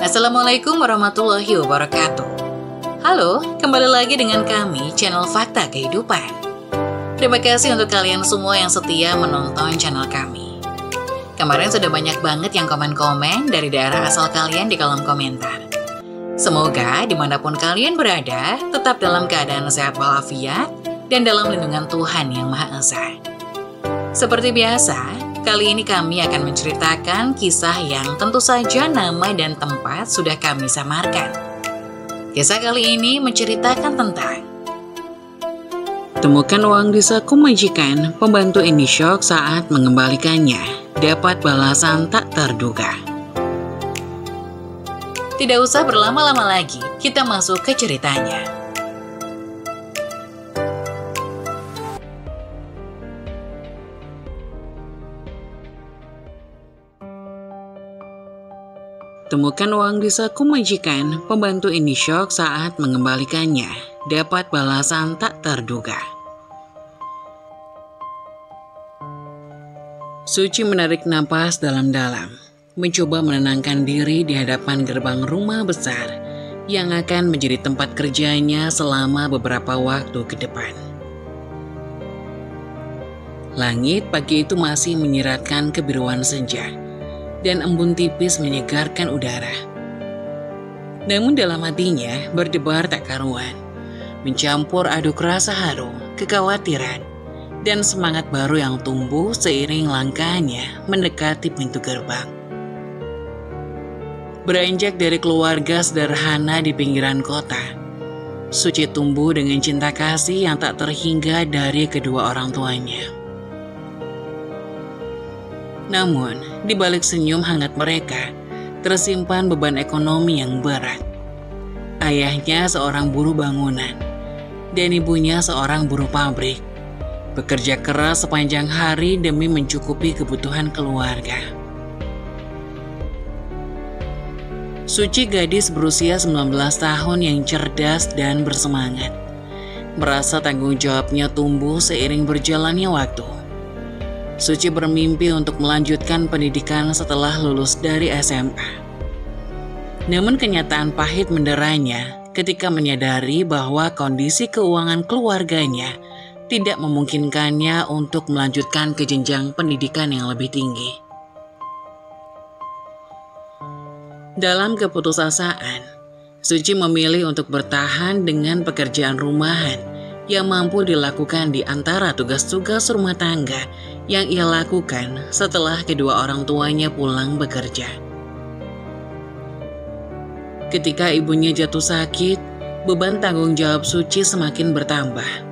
Assalamualaikum warahmatullahi wabarakatuh. Halo, kembali lagi dengan kami, channel Fakta Kehidupan. Terima kasih untuk kalian semua yang setia menonton channel kami. Kemarin sudah banyak banget yang komen-komen dari daerah asal kalian di kolom komentar. Semoga dimanapun kalian berada, tetap dalam keadaan sehat walafiat dan dalam lindungan Tuhan Yang Maha Esa. Seperti biasa, kali ini kami akan menceritakan kisah yang tentu saja nama dan tempat sudah kami samarkan. Kisah kali ini menceritakan tentang temukan uang di saku majikan, pembantu ini syok saat mengembalikannya, dapat balasan tak terduga. Tidak usah berlama-lama lagi, kita masuk ke ceritanya. Temukan uang di saku majikan, pembantu ini syok saat mengembalikannya, dapat balasan tak terduga. Suci menarik napas dalam-dalam, mencoba menenangkan diri di hadapan gerbang rumah besar yang akan menjadi tempat kerjanya selama beberapa waktu ke depan. Langit pagi itu masih menyiratkan kebiruan senja, dan embun tipis menyegarkan udara. Namun dalam hatinya berdebar tak karuan, mencampur aduk rasa haru, kekhawatiran, dan semangat baru yang tumbuh seiring langkahnya mendekati pintu gerbang. Beranjak dari keluarga sederhana di pinggiran kota, Suci tumbuh dengan cinta kasih yang tak terhingga dari kedua orang tuanya. Namun, di balik senyum hangat mereka, tersimpan beban ekonomi yang berat. Ayahnya seorang buruh bangunan, dan ibunya seorang buruh pabrik, bekerja keras sepanjang hari demi mencukupi kebutuhan keluarga. Suci gadis berusia 19 tahun yang cerdas dan bersemangat, merasa tanggung jawabnya tumbuh seiring berjalannya waktu. Suci bermimpi untuk melanjutkan pendidikan setelah lulus dari SMA. Namun kenyataan pahit menderanya ketika menyadari bahwa kondisi keuangan keluarganya tidak memungkinkannya untuk melanjutkan ke jenjang pendidikan yang lebih tinggi. Dalam keputusasaan, Suci memilih untuk bertahan dengan pekerjaan rumahan yang mampu dilakukan di antara tugas-tugas rumah tangga yang ia lakukan setelah kedua orang tuanya pulang bekerja. Ketika ibunya jatuh sakit, beban tanggung jawab Suci semakin bertambah.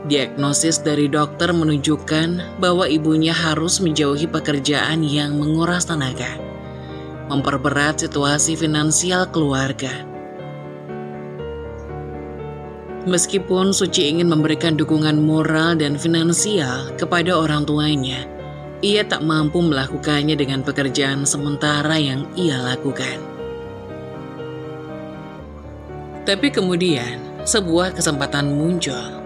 Diagnosis dari dokter menunjukkan bahwa ibunya harus menjauhi pekerjaan yang menguras tenaga, memperberat situasi finansial keluarga. Meskipun Suci ingin memberikan dukungan moral dan finansial kepada orang tuanya, ia tak mampu melakukannya dengan pekerjaan sementara yang ia lakukan. Tapi kemudian, sebuah kesempatan muncul.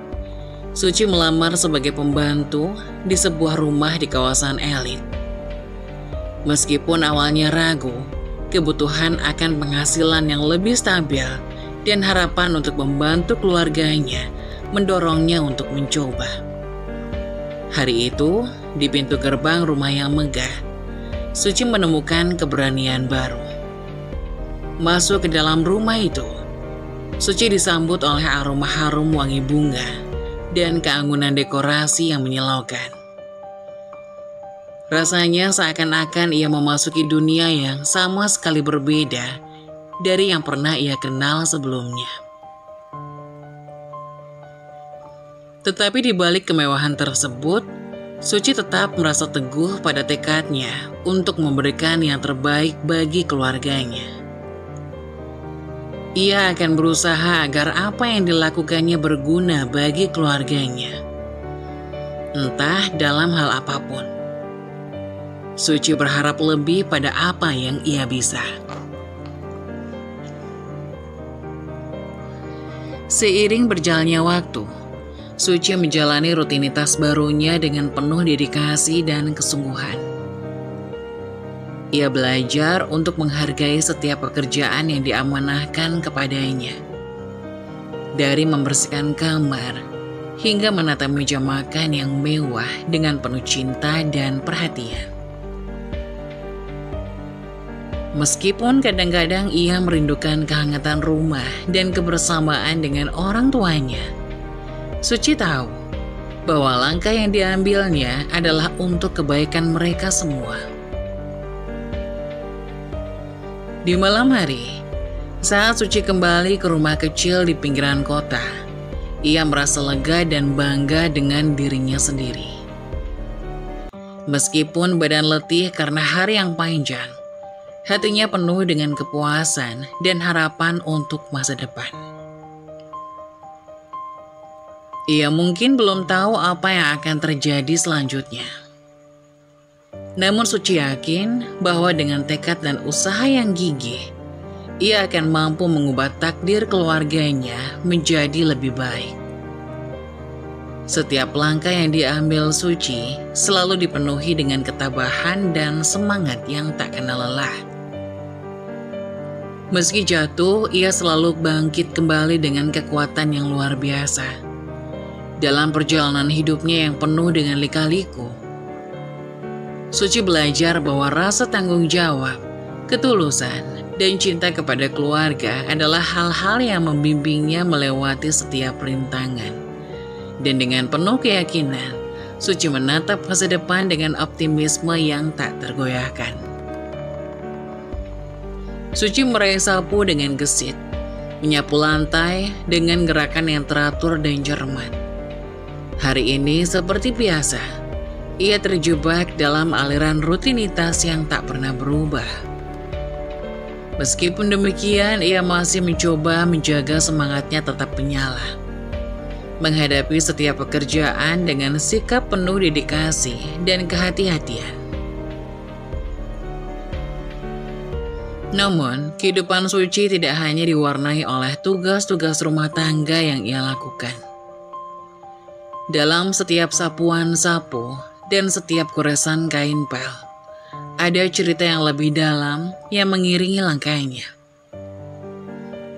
Suci melamar sebagai pembantu di sebuah rumah di kawasan elit. Meskipun awalnya ragu, kebutuhan akan penghasilan yang lebih stabil dan harapan untuk membantu keluarganya mendorongnya untuk mencoba. Hari itu, di pintu gerbang rumah yang megah, Suci menemukan keberanian baru. Masuk ke dalam rumah itu, Suci disambut oleh aroma harum wangi bunga dan keanggunan dekorasi yang menyilaukan. Rasanya seakan-akan ia memasuki dunia yang sama sekali berbeda dari yang pernah ia kenal sebelumnya. Tetapi di balik kemewahan tersebut, Suci tetap merasa teguh pada tekadnya untuk memberikan yang terbaik bagi keluarganya. Ia akan berusaha agar apa yang dilakukannya berguna bagi keluarganya, entah dalam hal apapun. Suci berharap lebih pada apa yang ia bisa. Seiring berjalannya waktu, Suci menjalani rutinitas barunya dengan penuh dedikasi dan kesungguhan. Ia belajar untuk menghargai setiap pekerjaan yang diamanahkan kepadanya. Dari membersihkan kamar, hingga menata meja makan yang mewah dengan penuh cinta dan perhatian. Meskipun kadang-kadang ia merindukan kehangatan rumah dan kebersamaan dengan orang tuanya, Suci tahu bahwa langkah yang diambilnya adalah untuk kebaikan mereka semua. Di malam hari, saat Suci kembali ke rumah kecil di pinggiran kota, ia merasa lega dan bangga dengan dirinya sendiri. Meskipun badan letih karena hari yang panjang, hatinya penuh dengan kepuasan dan harapan untuk masa depan. Ia mungkin belum tahu apa yang akan terjadi selanjutnya. Namun Suci yakin bahwa dengan tekad dan usaha yang gigih, ia akan mampu mengubah takdir keluarganya menjadi lebih baik. Setiap langkah yang diambil Suci selalu dipenuhi dengan ketabahan dan semangat yang tak kenal lelah. Meski jatuh, ia selalu bangkit kembali dengan kekuatan yang luar biasa. Dalam perjalanan hidupnya yang penuh dengan lika-liku, Suci belajar bahwa rasa tanggung jawab, ketulusan, dan cinta kepada keluarga adalah hal-hal yang membimbingnya melewati setiap rintangan. Dan dengan penuh keyakinan, Suci menatap masa depan dengan optimisme yang tak tergoyahkan. Suci meraih sapu dengan gesit, menyapu lantai dengan gerakan yang teratur dan cermat. Hari ini seperti biasa, ia terjebak dalam aliran rutinitas yang tak pernah berubah. Meskipun demikian, ia masih mencoba menjaga semangatnya tetap menyala. Menghadapi setiap pekerjaan dengan sikap penuh dedikasi dan kehati-hatian. Namun, kehidupan Suci tidak hanya diwarnai oleh tugas-tugas rumah tangga yang ia lakukan. Dalam setiap sapuan sapu dan setiap goresan kain pel, ada cerita yang lebih dalam yang mengiringi langkahnya.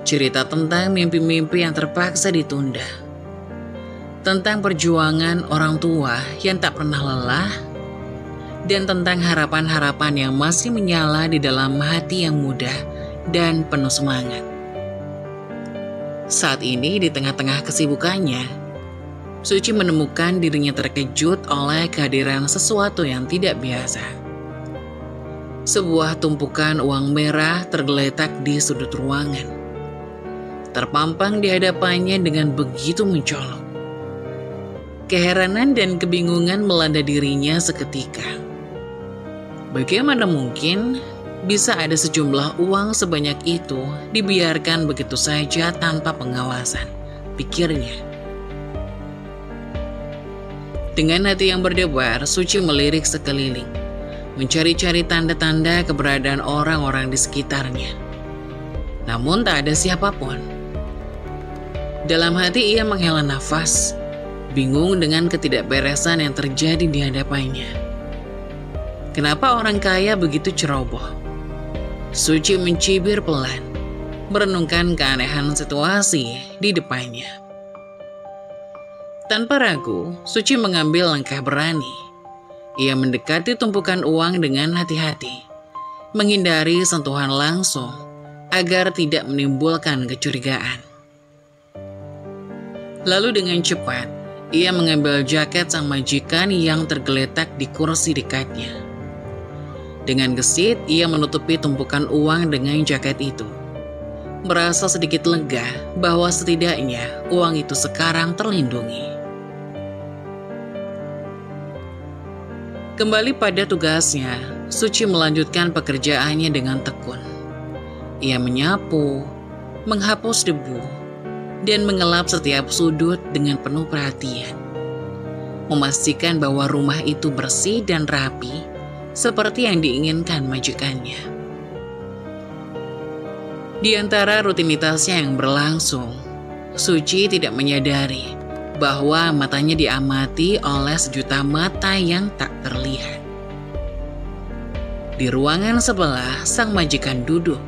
Cerita tentang mimpi-mimpi yang terpaksa ditunda. Tentang perjuangan orang tua yang tak pernah lelah. Dan tentang harapan-harapan yang masih menyala di dalam hati yang muda dan penuh semangat. Saat ini di tengah-tengah kesibukannya, Suci menemukan dirinya terkejut oleh kehadiran sesuatu yang tidak biasa. Sebuah tumpukan uang merah tergeletak di sudut ruangan. Terpampang di hadapannya dengan begitu mencolok. Keheranan dan kebingungan melanda dirinya seketika. Bagaimana mungkin bisa ada sejumlah uang sebanyak itu dibiarkan begitu saja tanpa pengawasan, pikirnya. Dengan hati yang berdebar, Suci melirik sekeliling, mencari-cari tanda-tanda keberadaan orang-orang di sekitarnya. Namun tak ada siapapun. Dalam hati ia menghela nafas, bingung dengan ketidakberesan yang terjadi di hadapannya. Kenapa orang kaya begitu ceroboh? Suci mencibir pelan, merenungkan keanehan situasi di depannya. Tanpa ragu, Suci mengambil langkah berani. Ia mendekati tumpukan uang dengan hati-hati, menghindari sentuhan langsung agar tidak menimbulkan kecurigaan. Lalu dengan cepat, ia mengambil jaket sang majikan yang tergeletak di kursi dekatnya. Dengan gesit, ia menutupi tumpukan uang dengan jaket itu. Merasa sedikit lega bahwa setidaknya uang itu sekarang terlindungi. Kembali pada tugasnya, Suci melanjutkan pekerjaannya dengan tekun. Ia menyapu, menghapus debu, dan mengelap setiap sudut dengan penuh perhatian. Memastikan bahwa rumah itu bersih dan rapi, seperti yang diinginkan majikannya. Di antara rutinitasnya yang berlangsung, Suci tidak menyadari bahwa matanya diamati oleh sejuta mata yang tak terlihat. Di ruangan sebelah, sang majikan duduk.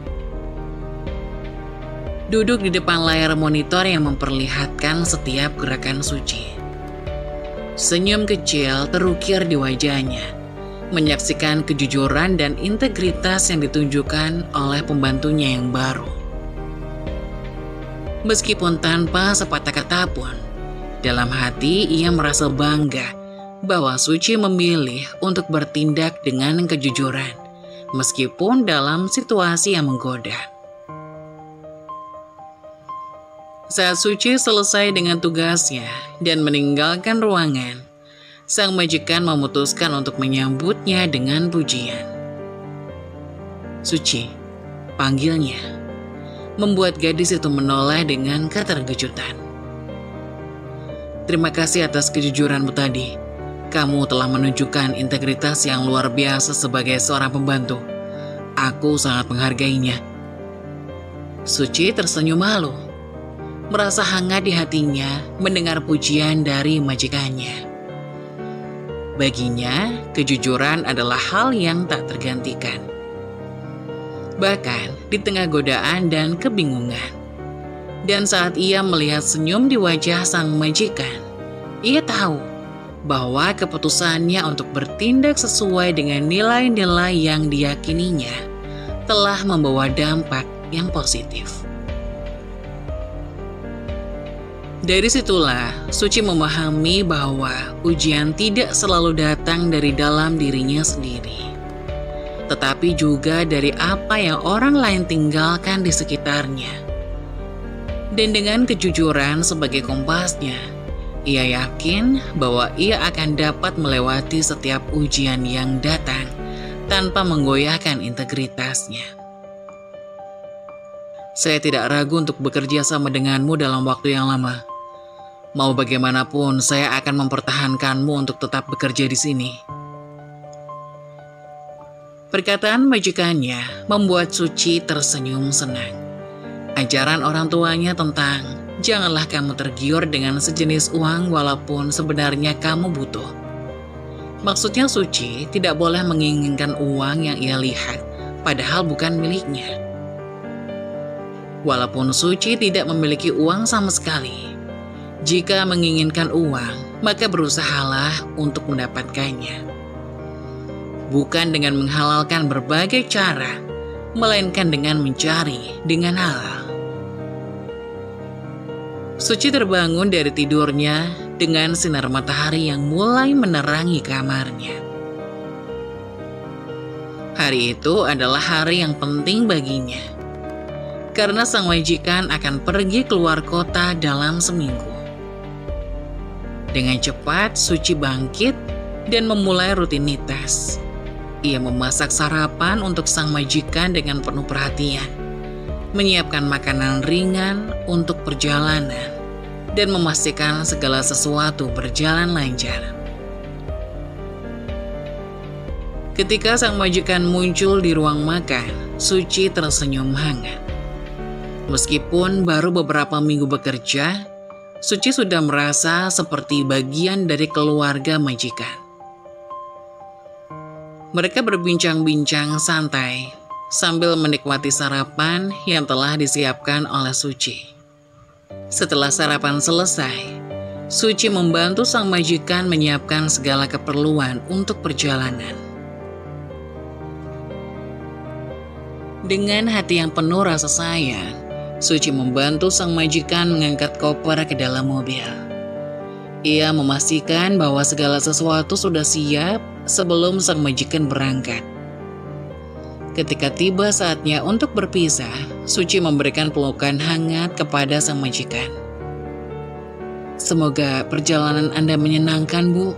Duduk di depan layar monitor yang memperlihatkan setiap gerakan Suci. Senyum kecil terukir di wajahnya, menyaksikan kejujuran dan integritas yang ditunjukkan oleh pembantunya yang baru. Meskipun tanpa sepatah kata pun, dalam hati ia merasa bangga bahwa Suci memilih untuk bertindak dengan kejujuran, meskipun dalam situasi yang menggoda. Saat Suci selesai dengan tugasnya dan meninggalkan ruangan, sang majikan memutuskan untuk menyambutnya dengan pujian. Suci, panggilnya, membuat gadis itu menoleh dengan keterkejutan. Terima kasih atas kejujuranmu tadi. Kamu telah menunjukkan integritas yang luar biasa sebagai seorang pembantu. Aku sangat menghargainya. Suci tersenyum malu, merasa hangat di hatinya mendengar pujian dari majikannya. Baginya, kejujuran adalah hal yang tak tergantikan. Bahkan di tengah godaan dan kebingungan. Dan saat ia melihat senyum di wajah sang majikan, ia tahu bahwa keputusannya untuk bertindak sesuai dengan nilai-nilai yang diyakininya telah membawa dampak yang positif. Dari situlah, Suci memahami bahwa ujian tidak selalu datang dari dalam dirinya sendiri, tetapi juga dari apa yang orang lain tinggalkan di sekitarnya. Dan dengan kejujuran sebagai kompasnya, ia yakin bahwa ia akan dapat melewati setiap ujian yang datang tanpa menggoyahkan integritasnya. Saya tidak ragu untuk bekerja sama denganmu dalam waktu yang lama. Mau bagaimanapun, saya akan mempertahankanmu untuk tetap bekerja di sini. Perkataan majikannya membuat Suci tersenyum senang. Ajaran orang tuanya tentang janganlah kamu tergiur dengan sejenis uang walaupun sebenarnya kamu butuh. Maksudnya Suci tidak boleh menginginkan uang yang ia lihat, padahal bukan miliknya. Walaupun Suci tidak memiliki uang sama sekali, jika menginginkan uang, maka berusahalah untuk mendapatkannya. Bukan dengan menghalalkan berbagai cara, melainkan dengan mencari dengan halal. Suci terbangun dari tidurnya dengan sinar matahari yang mulai menerangi kamarnya. Hari itu adalah hari yang penting baginya, karena sang majikan akan pergi keluar kota dalam seminggu. Dengan cepat, Suci bangkit dan memulai rutinitas. Ia memasak sarapan untuk sang majikan dengan penuh perhatian, menyiapkan makanan ringan untuk perjalanan, dan memastikan segala sesuatu berjalan lancar. Ketika sang majikan muncul di ruang makan, Suci tersenyum hangat. Meskipun baru beberapa minggu bekerja, Suci sudah merasa seperti bagian dari keluarga majikan. Mereka berbincang-bincang santai sambil menikmati sarapan yang telah disiapkan oleh Suci. Setelah sarapan selesai, Suci membantu sang majikan menyiapkan segala keperluan untuk perjalanan. Dengan hati yang penuh rasa sayang, Suci membantu sang majikan mengangkat koper ke dalam mobil. Ia memastikan bahwa segala sesuatu sudah siap sebelum sang majikan berangkat. Ketika tiba saatnya untuk berpisah, Suci memberikan pelukan hangat kepada sang majikan. "Semoga perjalanan Anda menyenangkan, Bu,"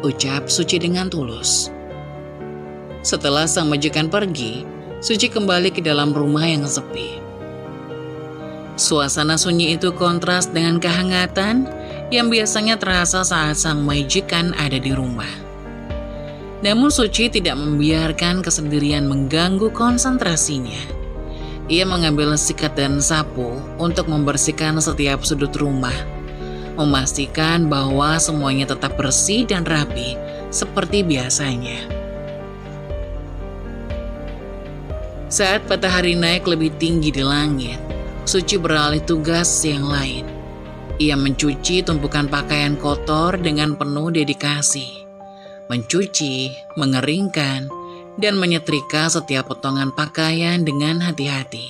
ucap Suci dengan tulus. Setelah sang majikan pergi, Suci kembali ke dalam rumah yang sepi. Suasana sunyi itu kontras dengan kehangatan yang biasanya terasa saat sang majikan ada di rumah. Namun Suci tidak membiarkan kesendirian mengganggu konsentrasinya. Ia mengambil sikat dan sapu untuk membersihkan setiap sudut rumah, memastikan bahwa semuanya tetap bersih dan rapi seperti biasanya. Saat matahari naik lebih tinggi di langit, Suci beralih tugas yang lain. Ia mencuci tumpukan pakaian kotor dengan penuh dedikasi. Mencuci, mengeringkan, dan menyetrika setiap potongan pakaian dengan hati-hati.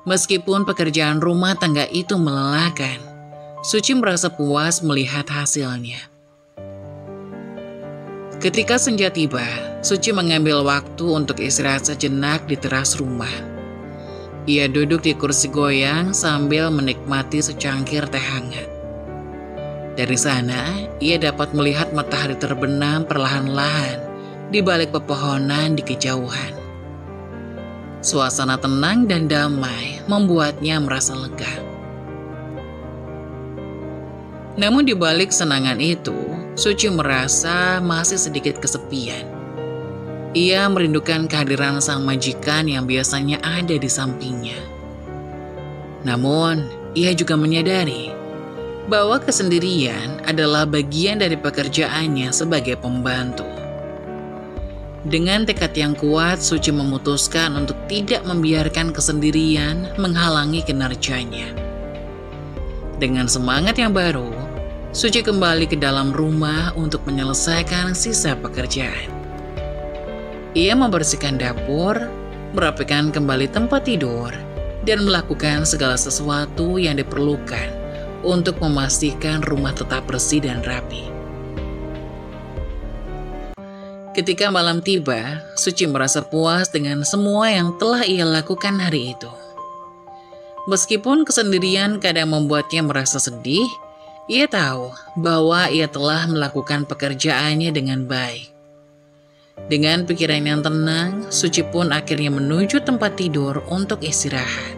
Meskipun pekerjaan rumah tangga itu melelahkan, Suci merasa puas melihat hasilnya. Ketika senja tiba, Suci mengambil waktu untuk istirahat sejenak di teras rumah. Ia duduk di kursi goyang sambil menikmati secangkir teh hangat. Dari sana, ia dapat melihat matahari terbenam perlahan-lahan di balik pepohonan di kejauhan. Suasana tenang dan damai membuatnya merasa lega. Namun di balik senangan itu, Suci merasa masih sedikit kesepian. Ia merindukan kehadiran sang majikan yang biasanya ada di sampingnya. Namun, ia juga menyadari bahwa kesendirian adalah bagian dari pekerjaannya sebagai pembantu. Dengan tekad yang kuat, Suci memutuskan untuk tidak membiarkan kesendirian menghalangi kinerjanya. Dengan semangat yang baru, Suci kembali ke dalam rumah untuk menyelesaikan sisa pekerjaan. Ia membersihkan dapur, merapikan kembali tempat tidur, dan melakukan segala sesuatu yang diperlukan untuk memastikan rumah tetap bersih dan rapi. Ketika malam tiba, Suci merasa puas dengan semua yang telah ia lakukan hari itu. Meskipun kesendirian kadang membuatnya merasa sedih, ia tahu bahwa ia telah melakukan pekerjaannya dengan baik. Dengan pikiran yang tenang, Suci pun akhirnya menuju tempat tidur untuk istirahat,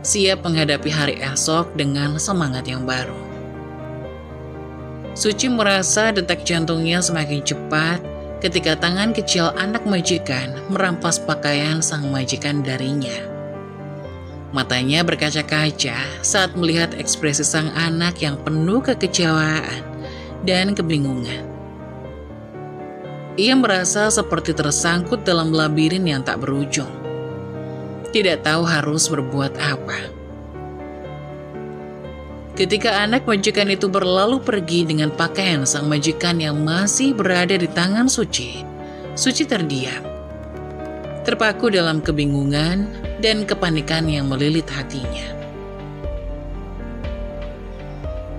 siap menghadapi hari esok dengan semangat yang baru. Suci merasa detak jantungnya semakin cepat ketika tangan kecil anak majikan merampas pakaian sang majikan darinya. Matanya berkaca-kaca saat melihat ekspresi sang anak yang penuh kekecewaan dan kebingungan. Ia merasa seperti tersangkut dalam labirin yang tak berujung. Tidak tahu harus berbuat apa. Ketika anak majikan itu berlalu pergi dengan pakaian sang majikan yang masih berada di tangan Suci, Suci terdiam, terpaku dalam kebingungan dan kepanikan yang melilit hatinya.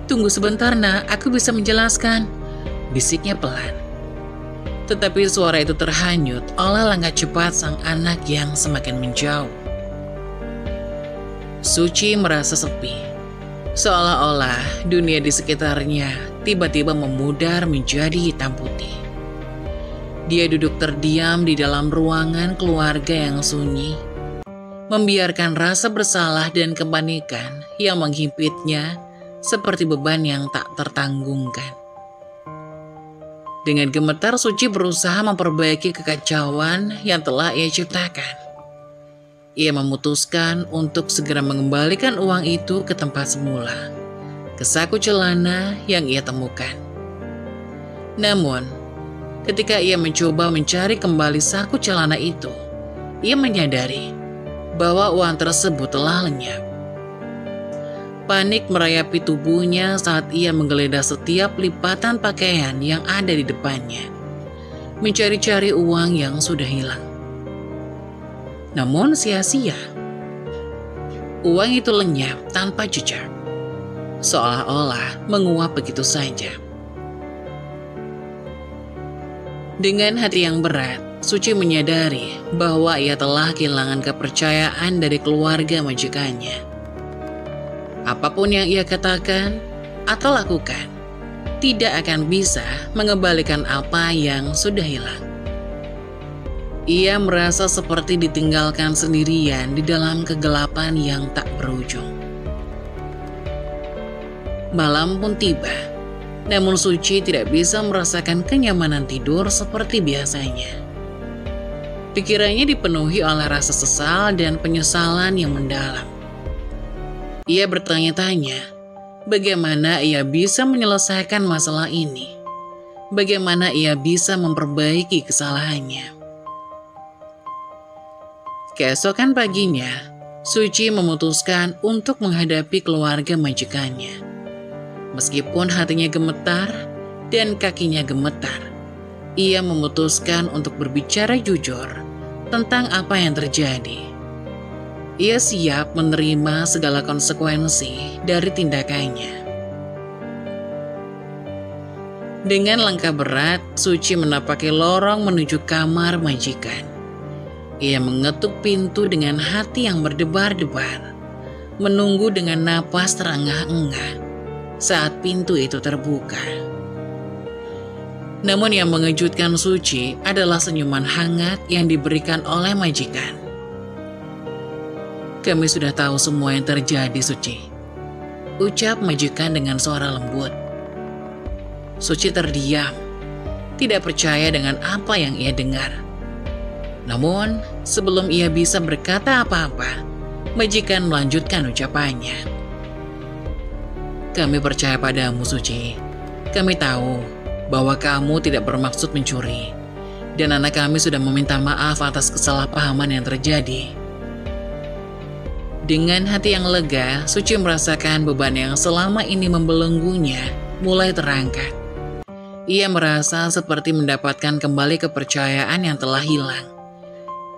"Tunggu sebentar, Nak, aku bisa menjelaskan," bisiknya pelan. Tetapi suara itu terhanyut oleh langkah cepat sang anak yang semakin menjauh. Suci merasa sepi, seolah-olah dunia di sekitarnya tiba-tiba memudar menjadi hitam putih. Dia duduk terdiam di dalam ruangan keluarga yang sunyi, membiarkan rasa bersalah dan kepanikan yang menghimpitnya seperti beban yang tak tertanggungkan. Dengan gemetar, Suci berusaha memperbaiki kekacauan yang telah ia ciptakan. Ia memutuskan untuk segera mengembalikan uang itu ke tempat semula, ke saku celana yang ia temukan. Namun, ketika ia mencoba mencari kembali saku celana itu, ia menyadari bahwa uang tersebut telah lenyap. Panik merayapi tubuhnya saat ia menggeledah setiap lipatan pakaian yang ada di depannya, mencari-cari uang yang sudah hilang. Namun sia-sia. Uang itu lenyap tanpa jejak, seolah-olah menguap begitu saja. Dengan hati yang berat, Suci menyadari bahwa ia telah kehilangan kepercayaan dari keluarga majikannya. Apapun yang ia katakan atau lakukan, tidak akan bisa mengembalikan apa yang sudah hilang. Ia merasa seperti ditinggalkan sendirian di dalam kegelapan yang tak berujung. Malam pun tiba, namun Suci tidak bisa merasakan kenyamanan tidur seperti biasanya. Pikirannya dipenuhi oleh rasa sesal dan penyesalan yang mendalam. Ia bertanya-tanya, bagaimana ia bisa menyelesaikan masalah ini? Bagaimana ia bisa memperbaiki kesalahannya? Keesokan paginya, Suci memutuskan untuk menghadapi keluarga majikannya. Meskipun hatinya gemetar dan kakinya gemetar, ia memutuskan untuk berbicara jujur tentang apa yang terjadi. Ia siap menerima segala konsekuensi dari tindakannya. Dengan langkah berat, Suci menapaki lorong menuju kamar majikan. Ia mengetuk pintu dengan hati yang berdebar-debar, menunggu dengan napas terengah-engah saat pintu itu terbuka. Namun yang mengejutkan Suci adalah senyuman hangat yang diberikan oleh majikan. "Kami sudah tahu semua yang terjadi, Suci," ucap majikan dengan suara lembut. Suci terdiam, tidak percaya dengan apa yang ia dengar. Namun, sebelum ia bisa berkata apa-apa, majikan melanjutkan ucapannya. "Kami percaya padamu, Suci. Kami tahu bahwa kamu tidak bermaksud mencuri, dan anak kami sudah meminta maaf atas kesalahpahaman yang terjadi." Dengan hati yang lega, Suci merasakan beban yang selama ini membelenggunya mulai terangkat. Ia merasa seperti mendapatkan kembali kepercayaan yang telah hilang.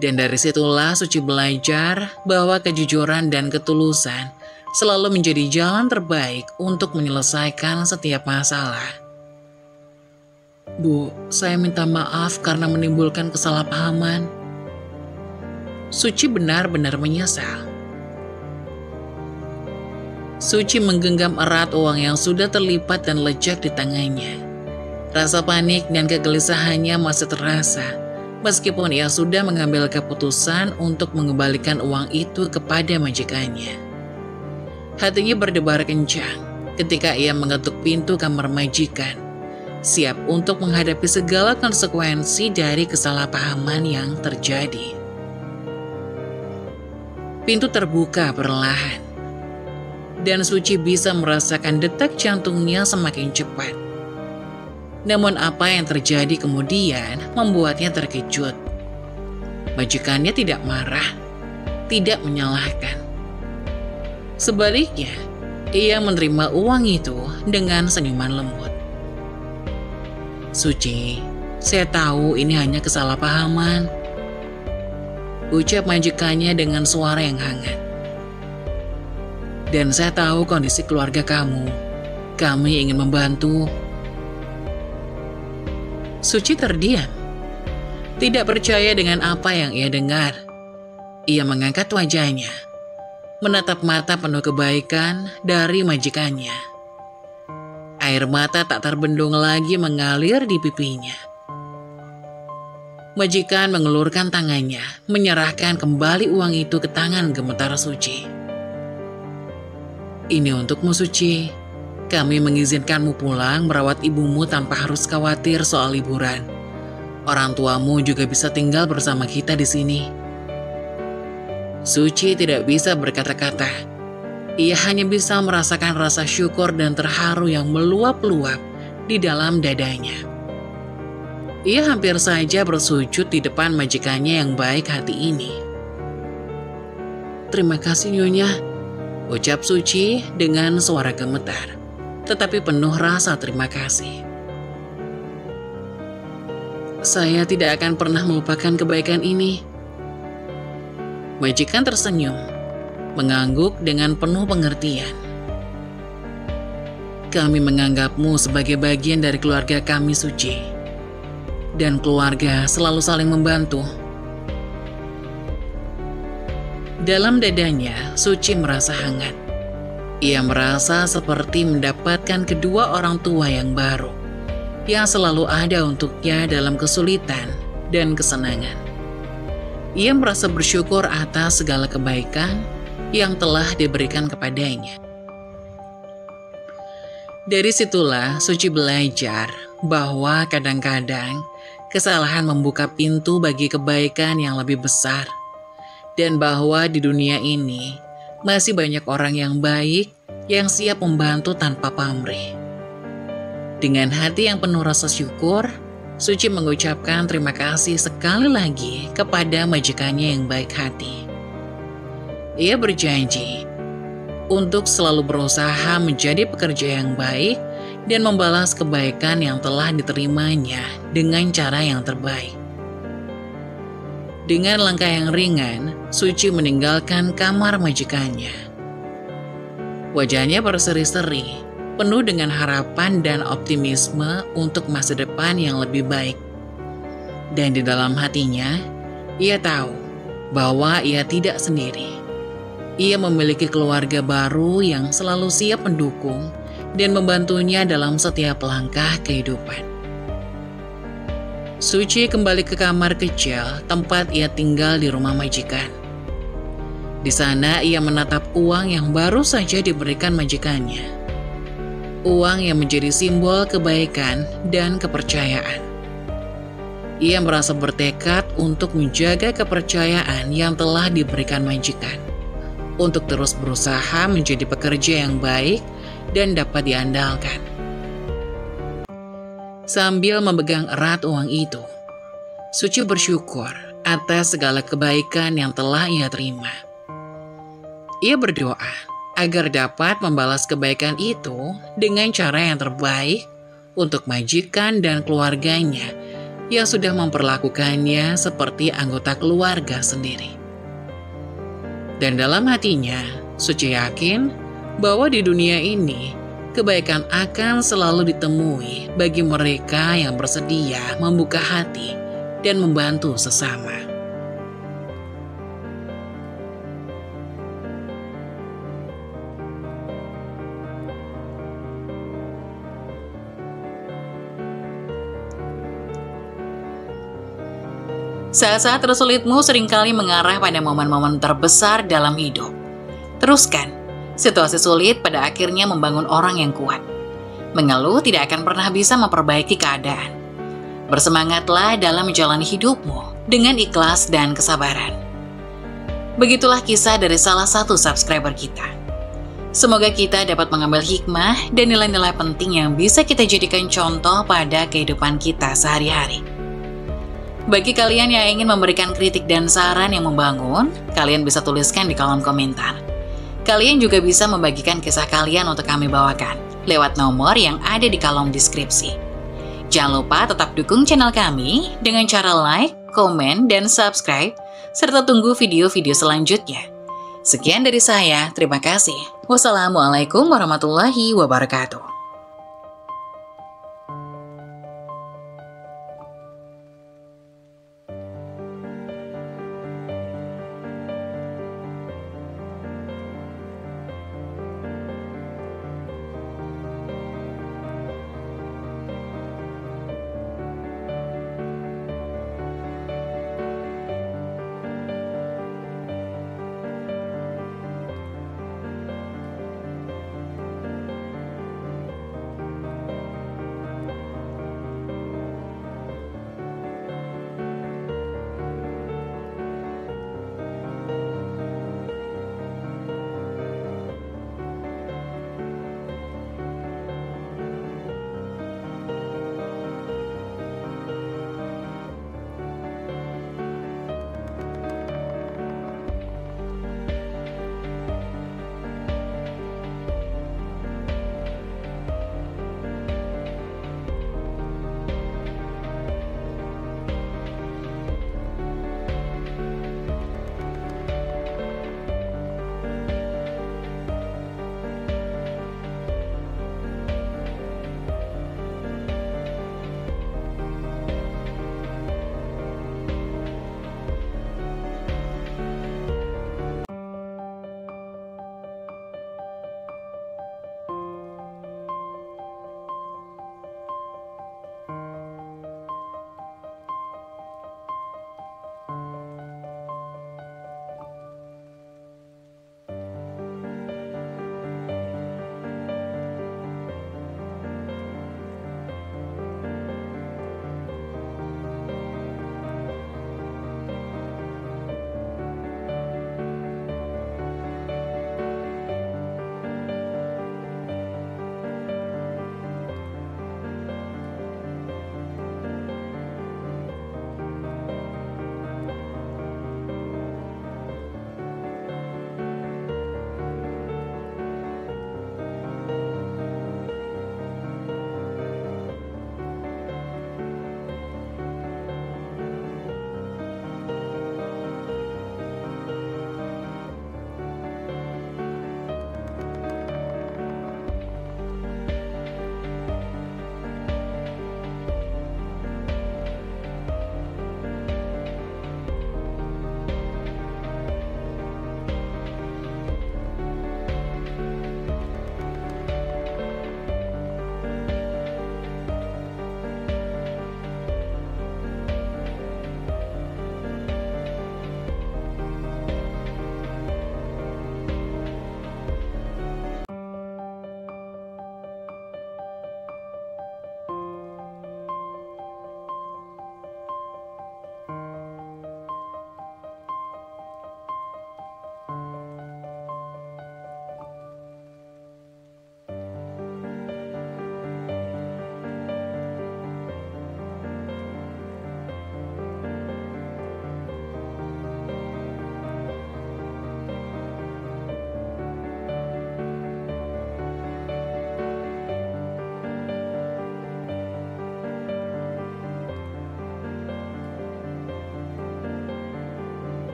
Dan dari situlah Suci belajar bahwa kejujuran dan ketulusan selalu menjadi jalan terbaik untuk menyelesaikan setiap masalah. "Bu, saya minta maaf karena menimbulkan kesalahpahaman." Suci benar-benar menyesal. Suci menggenggam erat uang yang sudah terlipat dan lejak di tangannya. Rasa panik dan kegelisahannya masih terasa, meskipun ia sudah mengambil keputusan untuk mengembalikan uang itu kepada majikannya. Hatinya berdebar kencang ketika ia mengetuk pintu kamar majikan, siap untuk menghadapi segala konsekuensi dari kesalahpahaman yang terjadi. Pintu terbuka perlahan, dan Suci bisa merasakan detak jantungnya semakin cepat. Namun apa yang terjadi kemudian membuatnya terkejut. Majikannya tidak marah, tidak menyalahkan. Sebaliknya, ia menerima uang itu dengan senyuman lembut. "Suci, saya tahu ini hanya kesalahpahaman," ucap majikannya dengan suara yang hangat. "Dan saya tahu kondisi keluarga kamu. Kami ingin membantu." Suci terdiam, tidak percaya dengan apa yang ia dengar. Ia mengangkat wajahnya, menatap mata penuh kebaikan dari majikannya. Air mata tak terbendung lagi mengalir di pipinya. Majikan mengelurkan tangannya, menyerahkan kembali uang itu ke tangan gemetar Suci. "Ini untukmu, Suci. Kami mengizinkanmu pulang merawat ibumu tanpa harus khawatir soal liburan. Orang tuamu juga bisa tinggal bersama kita di sini." Suci tidak bisa berkata-kata. Ia hanya bisa merasakan rasa syukur dan terharu yang meluap-luap di dalam dadanya. Ia hampir saja bersujud di depan majikannya yang baik hati ini. "Terima kasih, Nyonya," ucap Suci dengan suara gemetar, tetapi penuh rasa terima kasih. "Saya tidak akan pernah melupakan kebaikan ini." Majikan tersenyum, mengangguk dengan penuh pengertian. "Kami menganggapmu sebagai bagian dari keluarga kami, Suci. Dan keluarga selalu saling membantu." Dalam dadanya, Suci merasa hangat. Ia merasa seperti mendapatkan kedua orang tua yang baru, yang selalu ada untuknya dalam kesulitan dan kesenangan. Ia merasa bersyukur atas segala kebaikan yang telah diberikan kepadanya. Dari situlah Suci belajar bahwa kadang-kadang kesalahan membuka pintu bagi kebaikan yang lebih besar, dan bahwa di dunia ini masih banyak orang yang baik yang siap membantu tanpa pamrih. Dengan hati yang penuh rasa syukur, Suci mengucapkan terima kasih sekali lagi kepada majikannya yang baik hati. Ia berjanji untuk selalu berusaha menjadi pekerja yang baik dan membalas kebaikan yang telah diterimanya dengan cara yang terbaik. Dengan langkah yang ringan, Suci meninggalkan kamar majikannya. Wajahnya berseri-seri, penuh dengan harapan dan optimisme untuk masa depan yang lebih baik. Dan di dalam hatinya, ia tahu bahwa ia tidak sendiri. Ia memiliki keluarga baru yang selalu siap mendukung dan membantunya dalam setiap langkah kehidupan. Suci kembali ke kamar kecil tempat ia tinggal di rumah majikan. Di sana ia menatap uang yang baru saja diberikan majikannya. Uang yang menjadi simbol kebaikan dan kepercayaan. Ia merasa bertekad untuk menjaga kepercayaan yang telah diberikan majikan, untuk terus berusaha menjadi pekerja yang baik dan dapat diandalkan. Sambil memegang erat uang itu, Suci bersyukur atas segala kebaikan yang telah ia terima. Ia berdoa agar dapat membalas kebaikan itu dengan cara yang terbaik untuk majikan dan keluarganya yang sudah memperlakukannya seperti anggota keluarga sendiri. Dan dalam hatinya, Suci yakin bahwa di dunia ini, kebaikan akan selalu ditemui bagi mereka yang bersedia membuka hati dan membantu sesama. Saat-saat tersulitmu seringkali mengarah pada momen-momen terbesar dalam hidup. Teruskan, situasi sulit pada akhirnya membangun orang yang kuat. Mengeluh tidak akan pernah bisa memperbaiki keadaan. Bersemangatlah dalam menjalani hidupmu dengan ikhlas dan kesabaran. Begitulah kisah dari salah satu subscriber kita. Semoga kita dapat mengambil hikmah dan nilai-nilai penting yang bisa kita jadikan contoh pada kehidupan kita sehari-hari. Bagi kalian yang ingin memberikan kritik dan saran yang membangun, kalian bisa tuliskan di kolom komentar. Kalian juga bisa membagikan kisah kalian untuk kami bawakan lewat nomor yang ada di kolom deskripsi. Jangan lupa tetap dukung channel kami dengan cara like, komen, dan subscribe, serta tunggu video-video selanjutnya. Sekian dari saya, terima kasih. Wassalamualaikum warahmatullahi wabarakatuh.